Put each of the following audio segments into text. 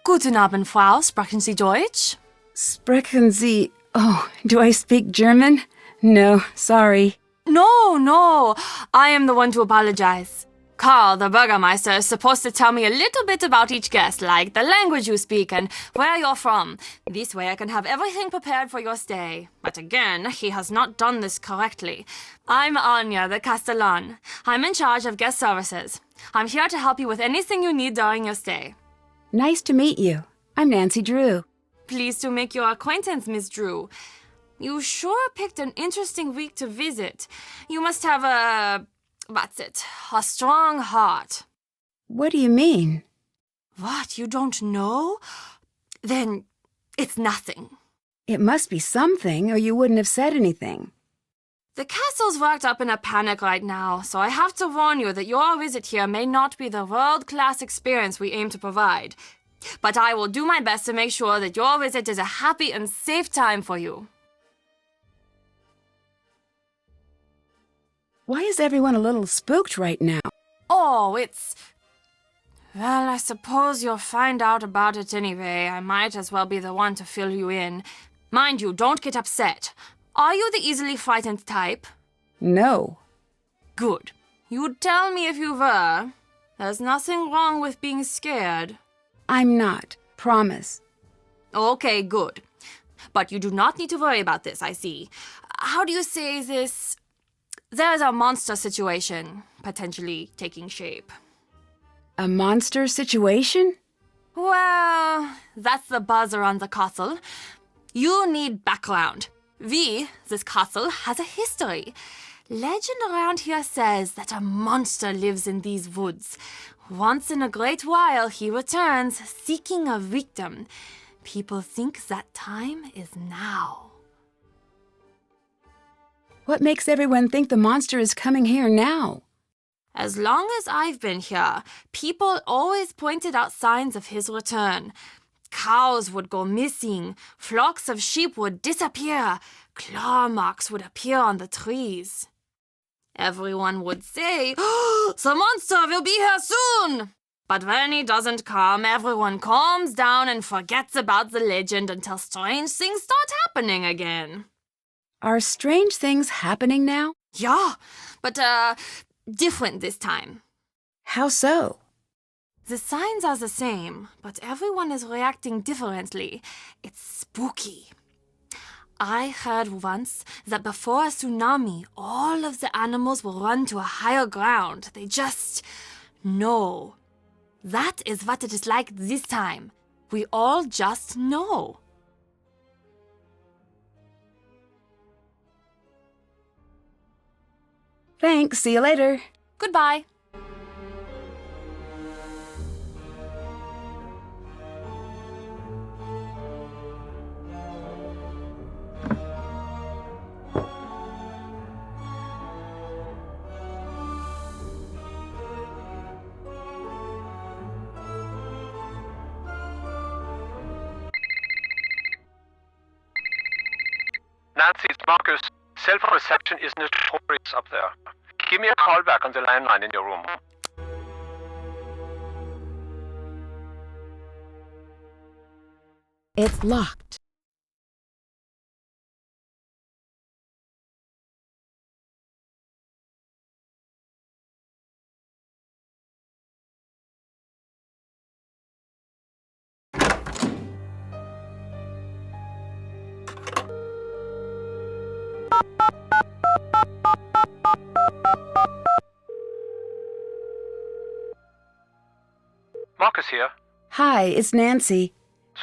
Guten Abend, Frau. Sprechen Sie Deutsch? Sprechen Sie... Oh, do I speak German? No, sorry. No. I am the one to apologize. Karl, the Burgermeister, is supposed to tell me a little bit about each guest, like the language you speak and where you're from. This way I can have everything prepared for your stay. But again, he has not done this correctly. I'm Anya, the Castellan. I'm in charge of guest services. I'm here to help you with anything you need during your stay. Nice to meet you. I'm Nancy Drew. Pleased to make your acquaintance, Miss Drew. You sure picked an interesting week to visit. You must have a strong heart. What do you mean? What, you don't know? Then it's nothing. It must be something, or you wouldn't have said anything. The castle's worked up in a panic right now, so I have to warn you that your visit here may not be the world-class experience we aim to provide. But I will do my best to make sure that your visit is a happy and safe time for you. Why is everyone a little spooked right now? Oh, well, I suppose you'll find out about it anyway. I might as well be the one to fill you in. Mind you, don't get upset. Are you the easily frightened type? No. Good. You'd tell me if you were. There's nothing wrong with being scared. I'm not. Promise. Okay, good. But you do not need to worry about this, I see. How do you say this? There's a monster situation potentially taking shape. A monster situation? Well, that's the buzz around the castle. You need background. This castle, has a history. Legend around here says that a monster lives in these woods. Once in a great while, he returns, seeking a victim. People think that time is now. What makes everyone think the monster is coming here now? As long as I've been here, people always pointed out signs of his return. Cows would go missing, flocks of sheep would disappear, claw marks would appear on the trees. Everyone would say, "Oh, the monster will be here soon!" But when he doesn't come, everyone calms down and forgets about the legend until strange things start happening again. Are strange things happening now? Yeah, but different this time. How so? The signs are the same, but everyone is reacting differently. It's spooky. I heard once that before a tsunami, all of the animals will run to a higher ground. They just know. That is what it is like this time. We all just know. Thanks. See you later. Goodbye. Nancy, it's Marcus. Cell phone reception is notorious up there. Give me a call back on the landline in your room. It's locked. Marcus here. Hi, it's Nancy.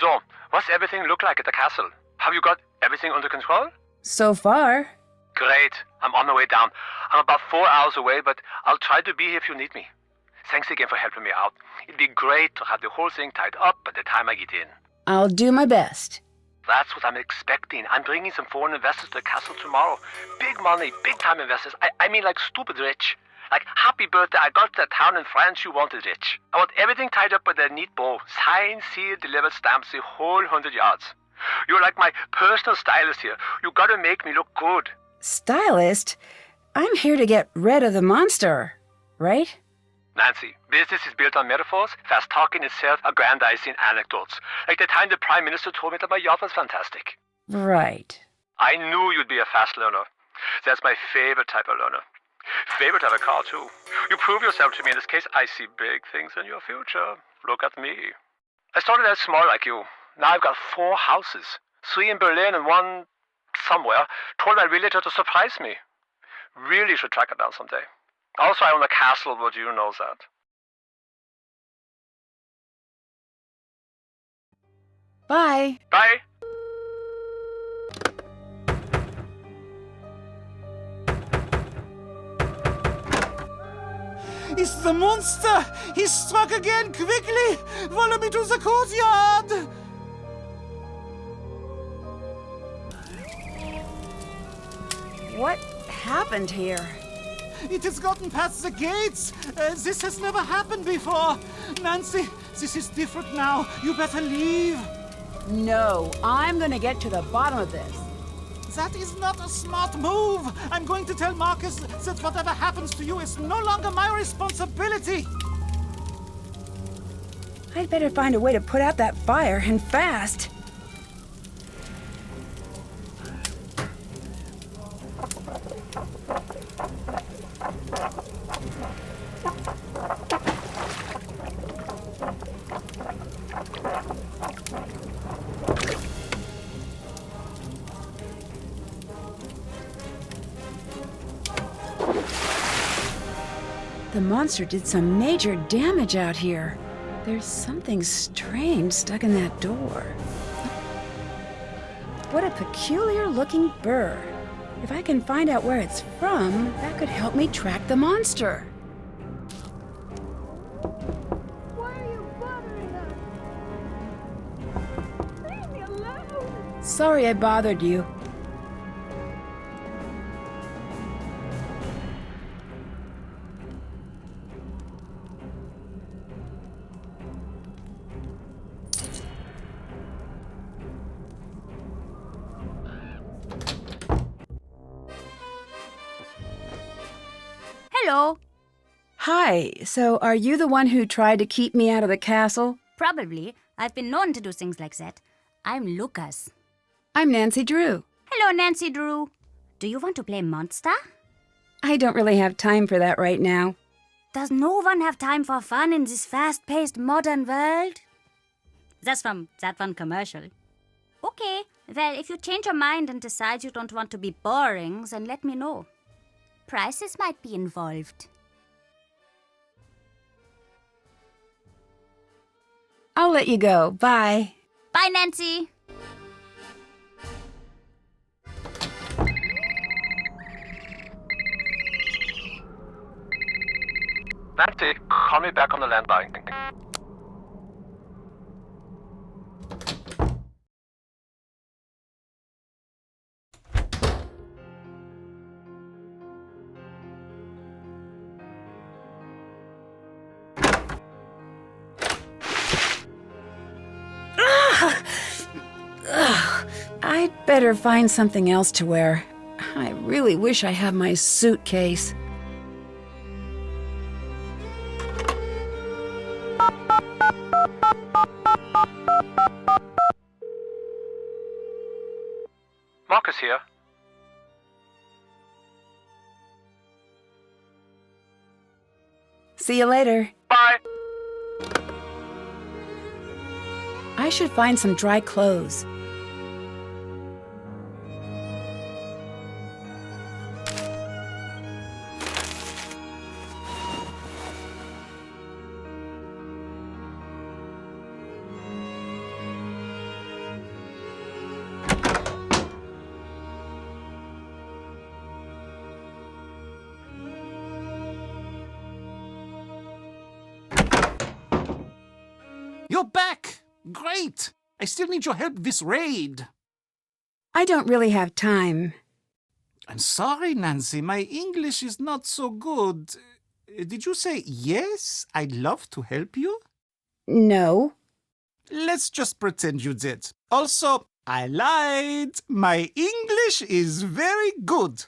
So, what's everything look like at the castle? Have you got everything under control? So far. Great. I'm on my way down. I'm about 4 hours away, but I'll try to be here if you need me. Thanks again for helping me out. It'd be great to have the whole thing tied up by the time I get in. I'll do my best. That's what I'm expecting. I'm bringing some foreign investors to the castle tomorrow. Big money, big time investors. I mean like stupid rich. Like, happy birthday, I got to that town in France you wanted rich. I want everything tied up with a neat bow. Signed, sealed, delivered, stamps, the whole 100 yards. You're like my personal stylist here. You gotta make me look good. Stylist? I'm here to get rid of the monster, right? Nancy, business is built on metaphors, fast talking is self-aggrandizing anecdotes. Like the time the Prime Minister told me that my yacht was fantastic. Right. I knew you'd be a fast learner. That's my favorite type of learner. Favorite type of car, too. You prove yourself to me. In this case, I see big things in your future. Look at me. I started out small like you. Now I've got 4 houses. 3 in Berlin and 1 somewhere. Told my realtor to surprise me. Really should track it down someday. Also, I own a castle, but you know that. Bye. Bye. It's the monster! He struck again! Quickly! Follow me to the courtyard! What happened here? It has gotten past the gates! This has never happened before! Nancy, this is different now. You better leave. No, I'm gonna get to the bottom of this. That is not a smart move. I'm going to tell Marcus that whatever happens to you is no longer my responsibility. I'd better find a way to put out that fire, and fast. The monster did some major damage out here. There's something strange stuck in that door. What a peculiar-looking burr. If I can find out where it's from, that could help me track the monster. Why are you bothering us? Leave me alone! Sorry I bothered you. Hello. Hi, so are you the one who tried to keep me out of the castle? Probably. I've been known to do things like that. I'm Lucas. I'm Nancy Drew. Hello, Nancy Drew. Do you want to play monster? I don't really have time for that right now. Does no one have time for fun in this fast-paced modern world? That's from that one commercial. Okay, well, if you change your mind and decide you don't want to be boring, then let me know. Prices might be involved. I'll let you go. Bye. Bye, Nancy. Nancy, call me back on the landline. I'd better find something else to wear. I really wish I had my suitcase. Marcus here. See you later. Bye. I should find some dry clothes. You're back! Great! I still need your help this raid. I don't really have time. I'm sorry, Nancy. My English is not so good. Did you say yes? I'd love to help you? No. Let's just pretend you did. Also, I lied. My English is very good.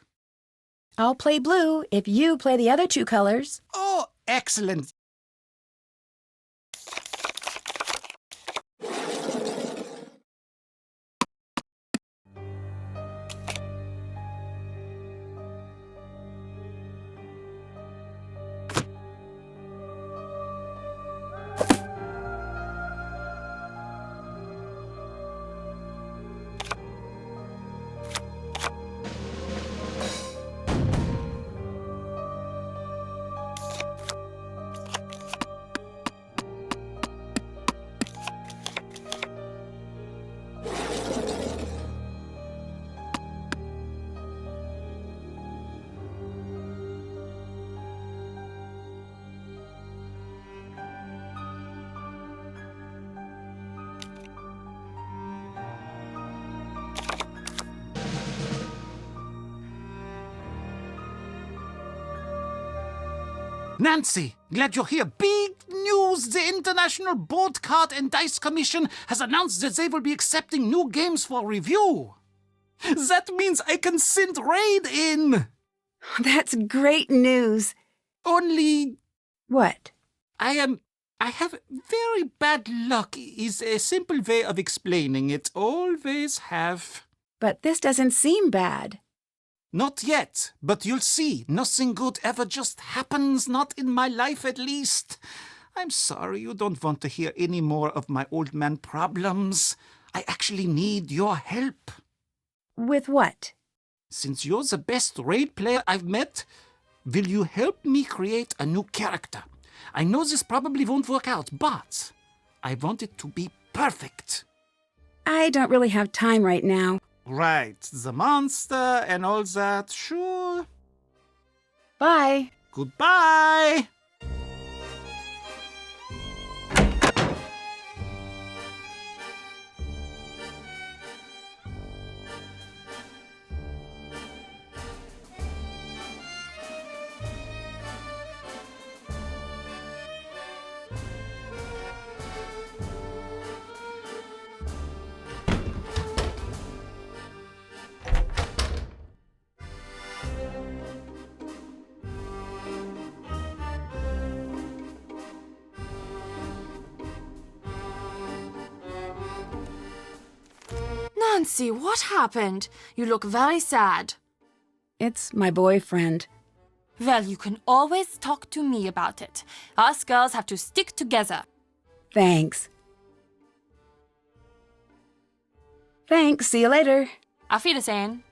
I'll play blue if you play the other 2 colors. Oh, excellent. Nancy, glad you're here. Big news! The International Board Card and Dice Commission has announced that they will be accepting new games for review. That means I can send Raid in. That's great news. Only What? I have very bad luck is a simple way of explaining it. Always have. But this doesn't seem bad. Not yet, but you'll see. Nothing good ever just happens, not in my life at least. I'm sorry you don't want to hear any more of my old man problems. I actually need your help. With what? Since you're the best raid player I've met, will you help me create a new character? I know this probably won't work out, but I want it to be perfect. I don't really have time right now. Right, the monster and all that, sure. Bye. Goodbye. Nancy, what happened? You look very sad. It's my boyfriend. Well, you can always talk to me about it. Us girls have to stick together. Thanks. Thanks. See you later. Auf Wiedersehen.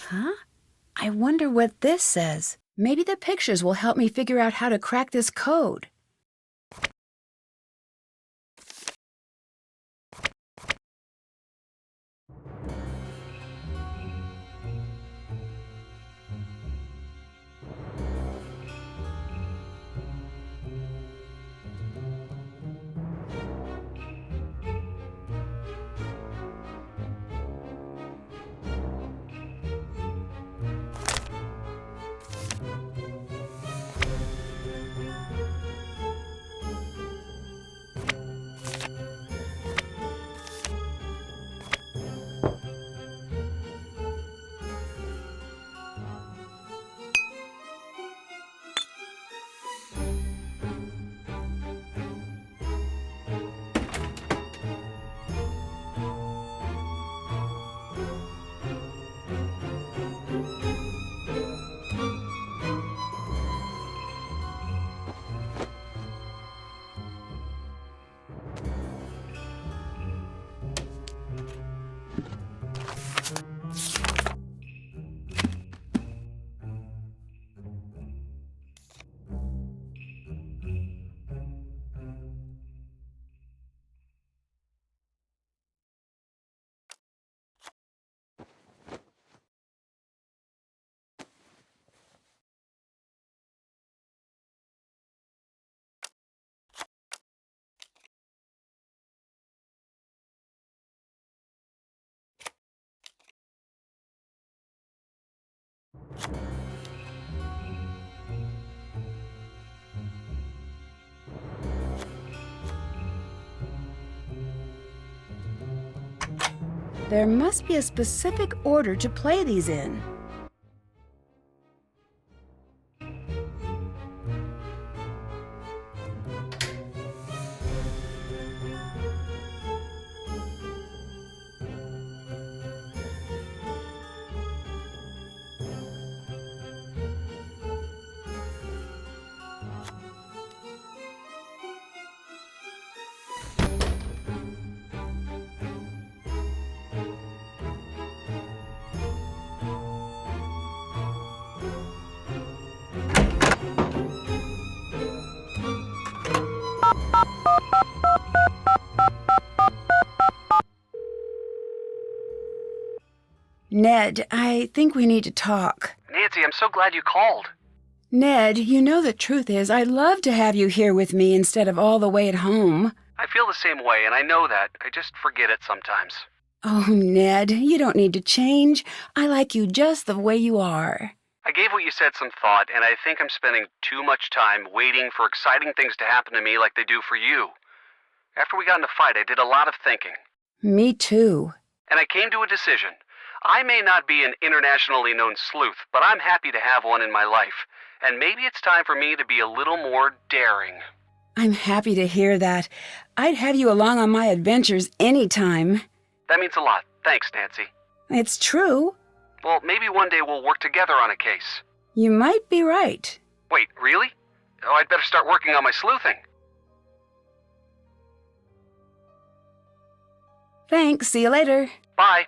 Huh? I wonder what this says. Maybe the pictures will help me figure out how to crack this code. There must be a specific order to play these in. Ned, I think we need to talk. Nancy, I'm so glad you called. Ned, you know the truth is I'd love to have you here with me instead of all the way at home. I feel the same way, and I know that. I just forget it sometimes. Oh, Ned, you don't need to change. I like you just the way you are. I gave what you said some thought, and I think I'm spending too much time waiting for exciting things to happen to me like they do for you. After we got in a fight, I did a lot of thinking. Me too. And I came to a decision. I may not be an internationally known sleuth, but I'm happy to have one in my life. And maybe it's time for me to be a little more daring. I'm happy to hear that. I'd have you along on my adventures anytime. That means a lot. Thanks, Nancy. It's true. Well, maybe one day we'll work together on a case. You might be right. Wait, really? Oh, I'd better start working on my sleuthing. Thanks. See you later. Bye.